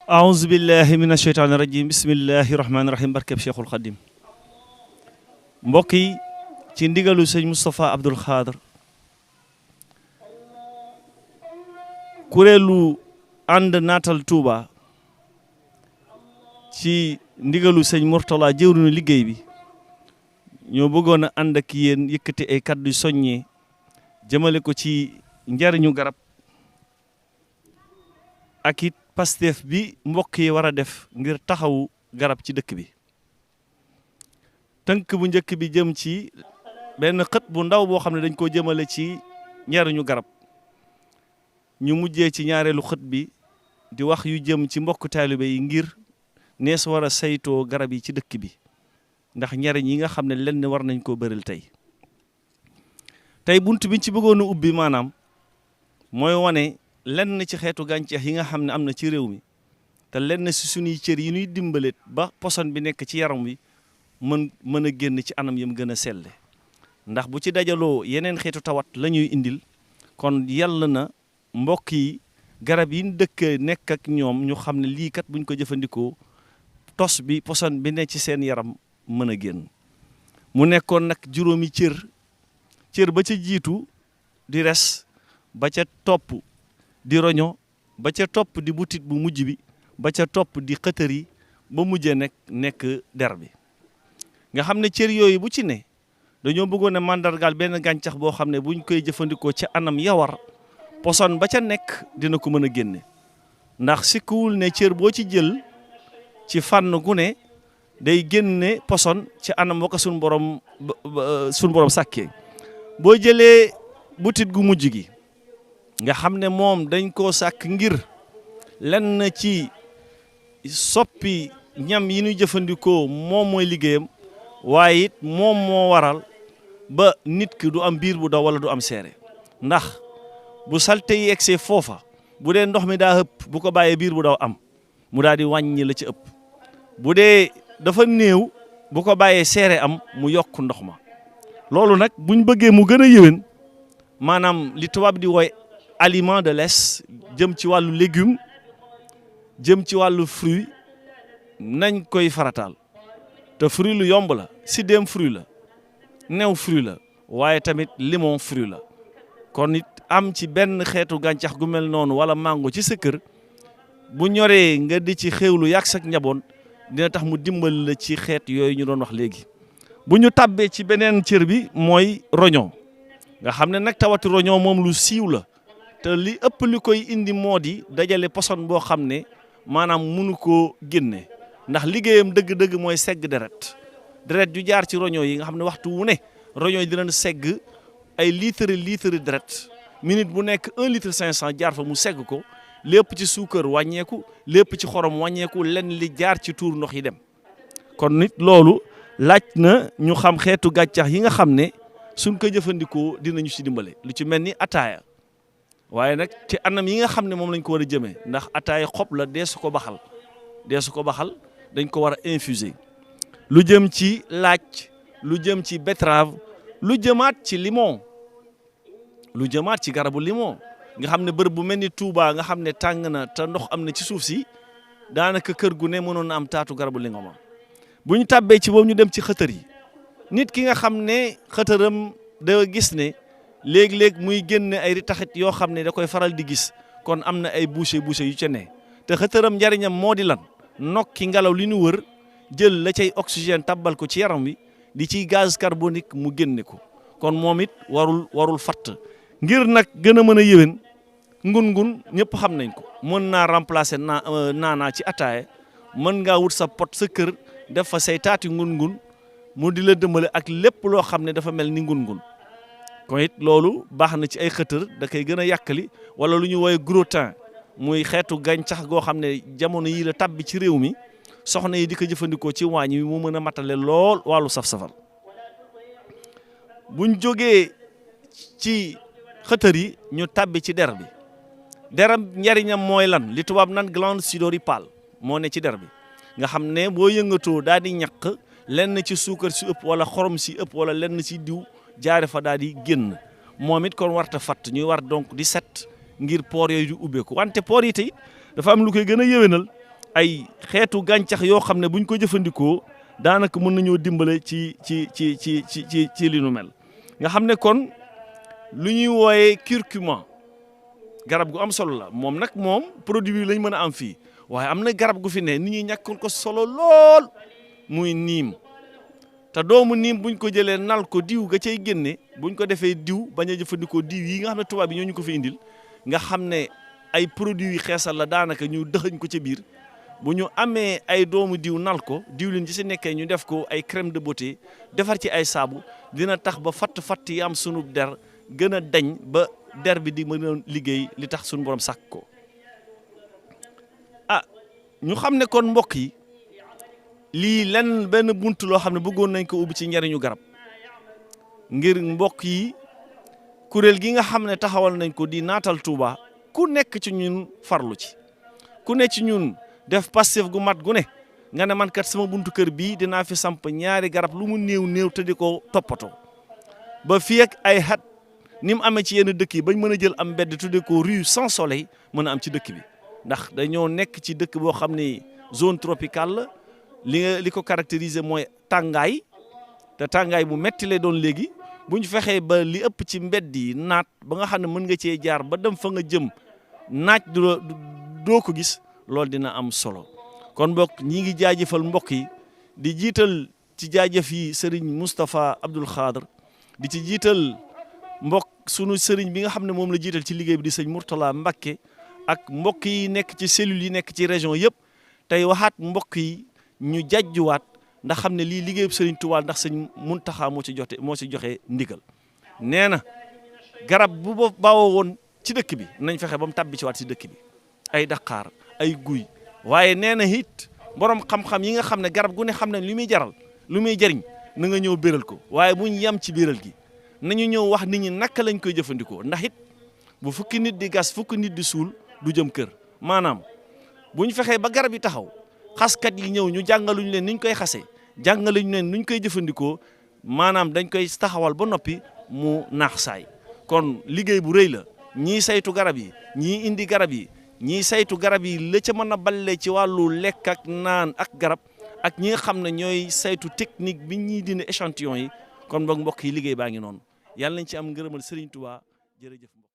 aouzu billahi min asheytaani rajim bismillahi rahmaani rahim barkeb Cheikhul Khadim mbokk yi ci ndigalu sëñ Moustapha Abdoul Khadr kuréelu ànd naatal Touba ci ndigalu sëñ Mourtala jëwriñu liggéey bi ñoo bëggoon a ànd ak yéen yëkkati ay kàddu soññee jëmale ko ci njariñu garab ak it Pastef bi mbokk yi war a def ngir taxawu garab ci dëkk bi. tënk bu njëkk bi jëm ci benn xët bu ndaw boo xam ne dañ koo jëmale ci njariñu garab ñu mujjee ci ñaareelu xët bi di wax yu jëm ci mbokk taalibe yi ngir nees war a saytoo garab yi ci dëkk bi ndax njariñ yi nga xam ne lenn war nañ koo bëril tey bunt biñ ci bëggoon a ubbi maanaam mooy wane lenn ci xeetu gàncax yi nga xam ne am na ci réew mi te lenn si suñuy cër yi ñuy dimbale ba poson bi nekk ci yaram wi mën a génn ci anam yam gën a selle ndax bu ci dajaloo yeneen xeetu tawat la ñuy indil kon yàlla na mbokk yi garab yi ñu dëkk nekk ak ñoom ñu xam ne lii kat buñ ko jëfandikoo tos bi poson bi ne ci seen yaram mën a génn mu nekkoon nag juróomi cër ba ca jiitu di res ba ca topp di roño ba ca topp di butit bu mujj bi ba ca topp di xëtër yi ba mujjee nekk der bi nga xam ne cër yooyu bu ci ne dañoo bëggoon a màndargaal benn gàncax boo xam ne buñ koy jëfandikoo ca anam yawar poson ba ca nekk dina ko mën a génne ndax sikkuwul ne cër boo ci jël ci fànn gu ne day génne poson ci anam wa ko suñu borom sàkkee boo jëlee butit gu mujj gi nga xam ne moom dañ koo sàkk ngir lenn ci soppi ñam yi ñuy jëfandikoo moom mooy liggéeyam waaye it moom moo waral ba nit ki du am biir bu daw wala du am seere ndax bu salte yi egsee foofa bu dee ndox mi daa ëpp bu ko bàyyee biir bu daw am mu daal di wàññi la ci ëpp bu dee dafa néew bu ko bàyyee seere am mu yokk ndox ma loolu nag buñ bëggee mu gën a yéwén maanaam li tubaab di wooy aliment de l'Est jëm ci wàllu légume jëm ci wàllu fruit nañ koy farataal te fruit lu yomb la sidéem fruit la new fruit la waaye tamit limon fruit la kon it am ci benn xeetu gàncax gu mel noonu wala mango ci sa kër bu ñoree nga di ci xéwlu yàgg sak njaboot dina tax mu dimbali la ci xeet yooyu ñu doon wax léegi bu ñu tàbbee ci beneen cër bi mooy roño nga xam ne nag tawati roño moom lu siiw la te li ëpp li koy indi moo di dajale poson boo xam ne maanaam munu koo génne ndax liggéeyam dëgg-dëgg mooy segg deret ju jaar ci roño yi nga xam ne waxtu wu ne roño yi dinañ segg ay litre deret minute bu nekk 1 litre 500 jaar fa mu segg ko lépp ci suukar wàññeeku lépp ci xorom wàññeeku lenn li jaar ci tuur ndox yi dem kon nit loolu laaj na ñu xam xeetu gàncax yi nga xam ne suñ ko jëfandikoo dinañu ci dimbale lu ci mel ni ataaya waaye nag ci anam yi nga xam ne moom lañ ko war a jëmee ndax ataaya xob la dee su ko baxal dañ ko war a infuser lu jëm ci laaj lu jëm ci betterave lu jëmaat ci limon lu jëmaat ci garabu limon nga xam ne bërëb bu mel ni Touba nga xam ne tàng na te ndox am na ci suuf si daanaka kër gu ne mënoon na am taatu garabu limon bu ñu tàbbee ci boobu ñu dem ci xëtër yi nit ki nga xam ne xëtëram da gis ne léeg-léeg muy génne ay ritaxit yoo xam ne da koy faral di gis kon am na ay bouché yu ca ne te xëtëram njariñam moo di lan nokki ngelaw li ñu wër jël la cay oxygène tabbal ko ci yaram wi di ciy gaz carbonique mu génne ko kon moom it warul fatt ngir nag gën a mën a yéwén ngun ñëpp xam nañ ko mën naa remplacer naanaa ci ataaye mën ngaa wut sa pot sa kër def fa say taati ngun mu di la dëmbale ak lépp loo xam ne dafa mel ni ngun kon it loolu baax na ci ay xëtër da koy gën a yàkkali wala lu ñu woowee grottin muy xeetu gàncax goo xam ne jamono yii la tabbi ci réew mi soxna yi di ko jëfandikoo ci waañ wi mu mën a matale lool wàllu saf-safal buñ jógee ci xëtër yi ñu tabbi ci der bi deram njariñam mooy lan li tubaab nan glande sudoripale moo ne ci der bi nga xam ne boo yëngatoo daal di ñaq lenn ci suukar si ëpp wala xorom si ëpp wala lenn si diw jaare fa daal di génn moom it kon warta fatt ñuy war donc di set ngir poor yooyu di ubbeeku wante poor yi tey dafa am lu koy gën a yéwénal ay xeetu gàncax yoo xam ne buñ ko jëfandikoo daanaka mën nañoo dimbale ci li nu mel nga xam ne kon lu ñuy wooyee curcuma garab gu am solo la moom nag moom produit bi lañ mën a am fii waaye am na garab gu fi ne nit ñi ñàkkoon ko solo lool muy niim te doomu niim buñ ko jëlee nal ko diw ga cay génne buñ ko defee diw bañ a jëfandikoo diw yi nga xam ne tubaab bi ñoo ñu ko fi indil nga xam ne ay produits yi xeesal la daanaka ñu dëxañ ko ca biir bu ñu amee ay doomu diw nal ko diwlin ci si nekkee ñu def ko ay crème de beauté defar ci ay saabu dina tax ba fatt yi am sunu der gën a dañ ba der bi di mën a liggéey li tax sunu borom sàkk ko ñu xam ne kon mbokk yi lii lenn benn bunt loo xam ne bëggoon nañ ko ubbi ci njariñu garab ngir mbokk yi kuréel gi nga xam ne taxawal nañ ko di naatal Touba ku nekk ci ñun farlu ci ku nekk ci ñun def passif gu mat gu ne nga ne man kat sama buntu kër bii dinaa fi samp ñaari garab lu mu néew te di ko toppatoo ba fii ak ay xat ni mu amee ci yenn dëkk yi bañ mën a jël am mbedd tudde ko rue sans soleil mën a am ci dëkk bi ndax dañoo nekk ci dëkk boo xam ne zone tropicale la li ko caractériser mooy tàngaay te tàngaay bu metti lay doon léegi bu ñu fexee ba li ëpp ci mbedd yi naat ba nga xam ne mën nga cee jaar ba dem fa nga jëm naaj doo ko gis loolu dina am solo kon mbokk ñi ngi jaajëfal mbokk yi di jiital ci jaajëf yi Serigne Moustapha Abdoul Khadr di ci jiital mbokk sunu Serigne bi nga xam ne moom la jiital ci liggéey bi di sëñ Mourtala Mbacké ak mbokk yi nekk ci cellules yi nekk ci région yëpp tey waxaat mbokk yi ñu jajjuwaat ndax xam ne lii liggéeyub Serigne Touba ndax sëñ Muntaxa moo ci joxe ndigal nee na garab bu bawoo woon ci dëkk bi nañ fexe ba mu tàbbi ci waat ci dëkk bi ay daqaar ay guy waaye nee na it borom xam-xam yi nga xam ne garab gu ne xam ne li muy jaral lu muy jëriñ na nga ñëw béral ko waaye buñ yem ci béral gi nañu ñëw wax nit ñi naka lañ koy jëfandikoo ndax it bu fukki nit di gas fukki nit di suul du jëm kër maanaam buñ fexee ba garab yi taxaw xaskat yi ñëw ñu jàngaluñ leen niñ koy xasee jàngaluñ leen nuñ koy jëfandikoo maanaam dañ koy taxawal ba noppi mu naax saay kon liggéey bu rëy la ñii saytu garab yi ñii indi garab yi ñii saytu garab yi la ca mën a balle ci wàllu lekk ak naan ak garab ak ñi nga xam ne ñooy saytu technique bi ñuy dindi échantillon yi kon boog mbokk yi liggéey baa ngi noonu yàlla nañ ci am ngërëmal Serigne Touba jërëjëf.